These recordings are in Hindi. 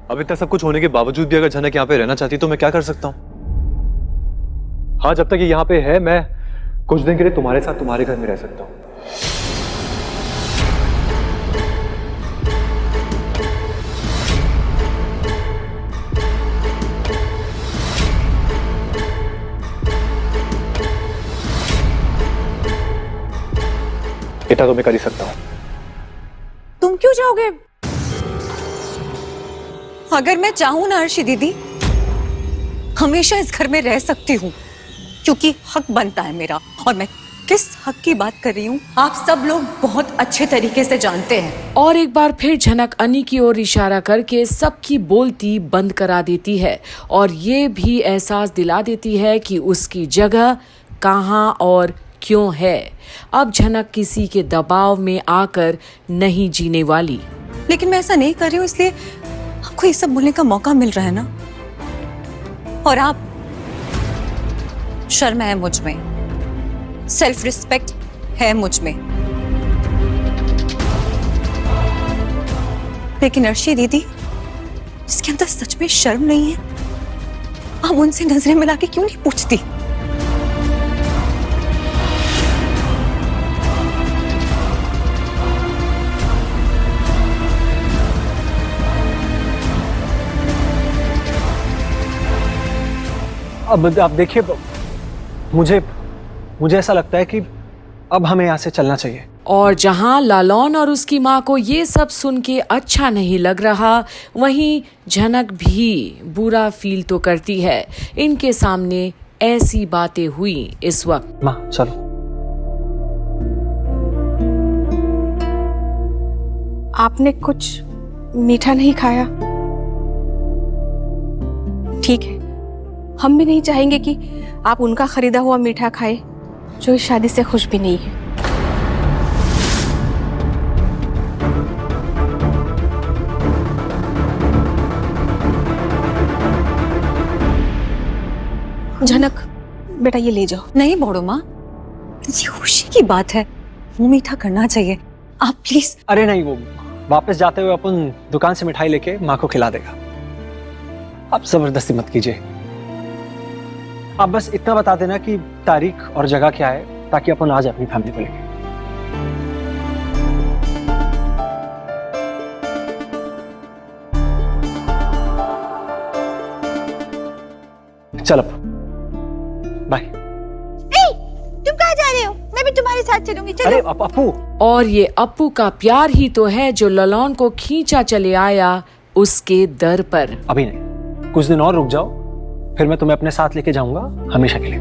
अब इतना सब कुछ होने के बावजूद भी अगर झनक यहाँ पे रहना चाहती तो मैं क्या कर सकता हूँ? हाँ, जब तक ये यहाँ पे है मैं कुछ दिन के लिए तुम्हारे साथ तुम्हारे घर में रह सकता हूँ। इतना तो मैं कर ही सकता हूँ। तुम क्यों जाओगे? अगर मैं चाहूं ना अर्शी दीदी, हमेशा इस घर में रह सकती हूँ, क्योंकि हक बनता है मेरा। और मैं किस हक की बात कर रही हूँ आप सब लोग बहुत अच्छे तरीके से जानते हैं। और एक बार फिर झनक अनी की ओर इशारा करके सबकी बोलती बंद करा देती है और ये भी एहसास दिला देती है कि उसकी जगह कहाँ और क्यों है। अब झनक किसी के दबाव में आकर नहीं जीने वाली। लेकिन मैं ऐसा नहीं कर रही हूँ, इसलिए आपको ये सब बोलने का मौका मिल रहा है ना। और आप, शर्म है मुझ में, सेल्फ रिस्पेक्ट है मुझ में, लेकिन अर्शी दीदी, इसके अंदर सच में शर्म नहीं है? आप उनसे नजरें मिला के क्यों नहीं पूछती? अब देखिए, मुझे ऐसा लगता है कि अब हमें यहाँ से चलना चाहिए। और जहां लालौन और उसकी माँ को ये सब सुन के अच्छा नहीं लग रहा, वहीं झनक भी बुरा फील तो करती है। इनके सामने ऐसी बातें हुई इस वक्त। माँ चलो। आपने कुछ मीठा नहीं खाया? ठीक है, हम भी नहीं चाहेंगे कि आप उनका खरीदा हुआ मीठा खाए जो इस शादी से खुश भी नहीं है। झनक बेटा, ये ले जाओ। नहीं बोड़ो माँ, ये खुशी की बात है, मुंह मीठा करना चाहिए। आप प्लीज। अरे नहीं, वो वापस जाते हुए अपन दुकान से मिठाई लेके माँ को खिला देगा। आप जबरदस्ती मत कीजिए। आप बस इतना बता देना कि तारीख और जगह क्या है, ताकि अपन आज अपनी फैमिली को लेंगे। चलो बाय। तुम कहाँ जा रहे हो? मैं भी तुम्हारे साथ चलूंगी। चलो। अरे अपू। और ये अप्पू का प्यार ही तो है जो लालौन को खींचा चले आया उसके दर पर। अभी नहीं, कुछ दिन और रुक जाओ, फिर मैं तुम्हें अपने साथ लेके जाऊंगा हमेशा के लिए।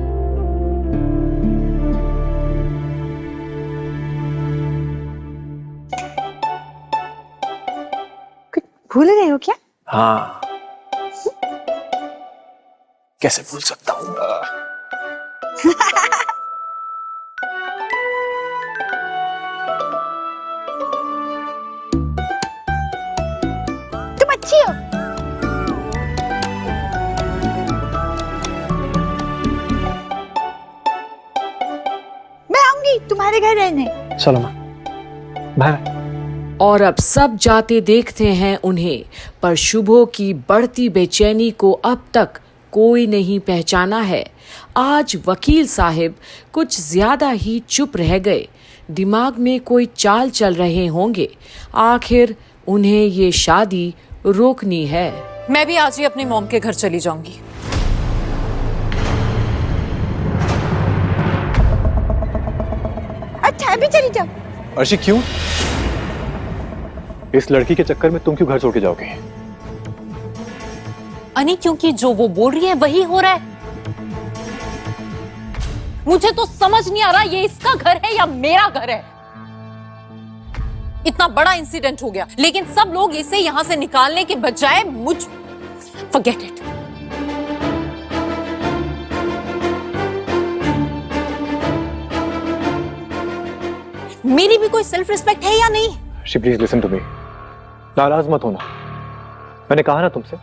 कुछ भूल रहे हो क्या? हाँ, कैसे भूल सकता हूँ। तुम अच्छी हो। तुम्हारे घर रहने। चलो माँ, बाय। और अब सब जाते देखते हैं उन्हें, पर शुभो की बढ़ती बेचैनी को अब तक कोई नहीं पहचाना है। आज वकील साहब कुछ ज्यादा ही चुप रह गए, दिमाग में कोई चाल चल रहे होंगे। आखिर उन्हें ये शादी रोकनी है। मैं भी आज ही अपने मॉम के घर चली जाऊंगी। अच्छा, अभी चली जाओ। अर्शी क्यों? इस लड़की के चक्कर में तुम क्यों घर छोड़ के जाओगे? अनी, क्योंकि जो वो बोल रही है वही हो रहा है। मुझे तो समझ नहीं आ रहा ये इसका घर है या मेरा घर है। इतना बड़ा इंसिडेंट हो गया, लेकिन सब लोग इसे यहां से निकालने के बजाय फॉरगेट इट। मेरी भी कोई सेल्फ रिस्पेक्ट है या नहीं? Please listen to me. नाराज मत होना, मैंने कहा ना तुमसे,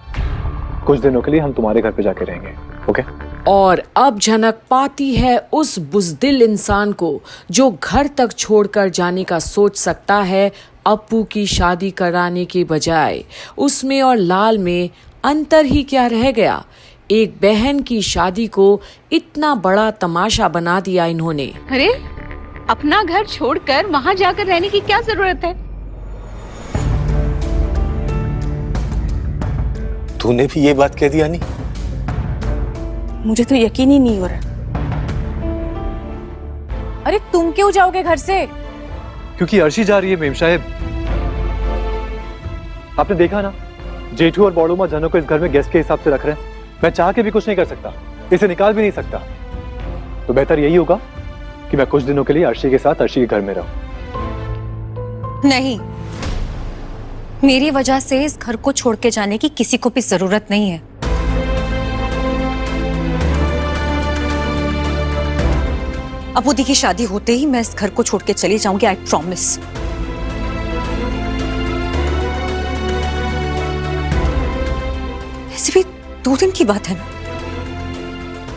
कुछ दिनों के लिए हम तुम्हारे घर पे जाके रहेंगे, ओके? और अब झनक पाती है उस बुज़दिल इंसान को जो घर तक छोड़कर जाने का सोच सकता है अप्पू की शादी कराने के बजाय उसमें और लाल में अंतर ही क्या रह गया। एक बहन की शादी को इतना बड़ा तमाशा बना दिया इन्होंने। अरे अपना घर छोड़कर वहां जाकर रहने की क्या जरूरत है? तूने भी ये बात कह दिया नहीं? मुझे तो यकीन ही नहीं हो रहा। अरे तुम क्यों जाओगे घर से? क्योंकि अर्शी जा रही है मेम साहब। आपने देखा ना, जेठू और बड़ू माँ जनों को इस घर में गेस्ट के हिसाब से रख रहे हैं। मैं चाह के भी कुछ नहीं कर सकता, इसे निकाल भी नहीं सकता। तो बेहतर यही होगा कि मैं कुछ दिनों के लिए अर्शी के साथ अर्शी के घर में रहूं। नहीं, मेरी वजह से इस घर को छोड़ के जाने की किसी को भी जरूरत नहीं है। अप्पू दी की शादी होते ही मैं इस घर को छोड़ के चली जाऊंगी, आई प्रॉमिस। ऐसे भी 2 दिन की बात है ना,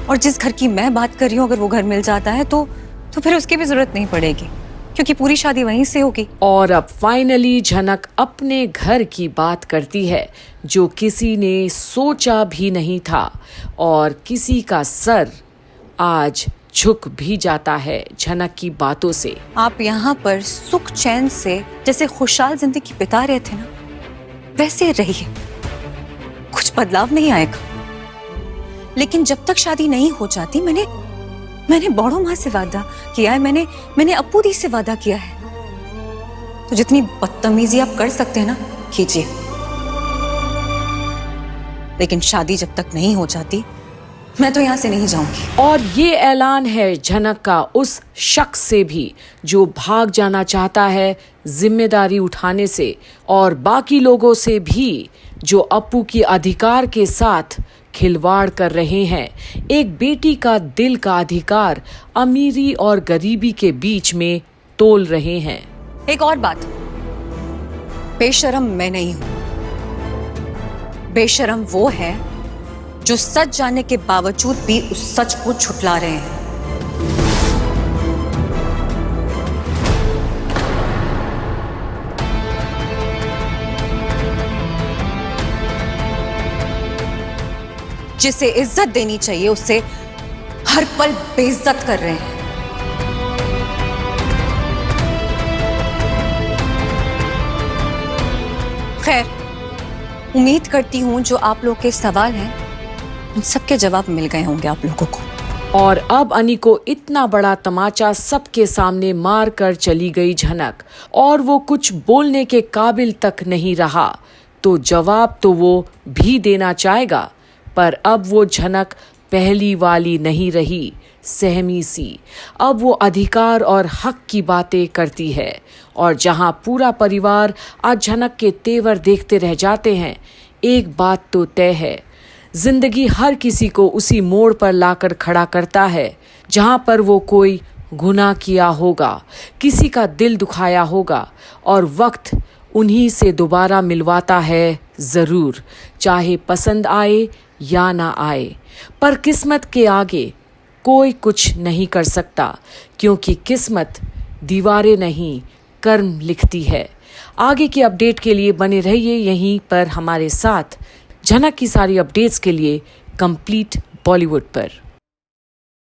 और जिस घर की मैं बात कर रही हूं अगर वो घर मिल जाता है तो फिर उसकी भी जरूरत नहीं पड़ेगी, क्योंकि पूरी शादी वहीं से होगी। और अब फाइनली झनक अपने घर की बात करती है, जो किसी ने सोचा भी नहीं था, और किसी का सर आज झुक भी जाता है झनक की बातों से। आप यहाँ पर सुख चैन से जैसे खुशहाल जिंदगी बिता रहे थे ना, वैसे रहिए, कुछ बदलाव नहीं आएगा। लेकिन जब तक शादी नहीं हो जाती, मैंने बड़ों माँ से वादा किया है, मैंने अप्पू दी से वादा किया है। तो जितनी बदतमीजी आप कर सकते हैं ना, कीजिए। लेकिन शादी जब तक नहीं हो जाती, मैं तो यहाँ से नहीं जाऊंगी। और ये ऐलान है झनक का उस शख्स से भी जो भाग जाना चाहता है जिम्मेदारी उठाने से, और बाकी लोगों से भी जो अप्पू की अधिकार के साथ खिलवाड़ कर रहे हैं। एक बेटी का दिल का अधिकार अमीरी और गरीबी के बीच में तोल रहे हैं। एक और बात, बेशरम मैं नहीं हूं, बेशरम वो है जो सच जानने के बावजूद भी उस सच को झुठला रहे हैं। जिसे इज्जत देनी चाहिए उसे हर पल बेइज्जत कर रहे हैं। खैर, उम्मीद करती हूं जो आप लोग के सवाल हैं उन सबके जवाब मिल गए होंगे आप लोगों को। और अब अनी को इतना बड़ा तमाचा सबके सामने मार कर चली गई झनक, और वो कुछ बोलने के काबिल तक नहीं रहा। तो जवाब तो वो भी देना चाहेगा, पर अब वो झनक पहली वाली नहीं रही, सहमी सी। अब वो अधिकार और हक की बातें करती है, और जहां पूरा परिवार आज झनक के तेवर देखते रह जाते हैं, एक बात तो तय है, जिंदगी हर किसी को उसी मोड़ पर लाकर खड़ा करता है जहां पर वो कोई गुनाह किया होगा, किसी का दिल दुखाया होगा, और वक्त उन्हीं से दोबारा मिलवाता है जरूर, चाहे पसंद आए या ना आए। पर किस्मत के आगे कोई कुछ नहीं कर सकता, क्योंकि किस्मत दीवारें नहीं कर्म लिखती है। आगे की अपडेट के लिए बने रहिए यहीं पर हमारे साथ। झनक की सारी अपडेट्स के लिए कंप्लीट बॉलीवुड पर।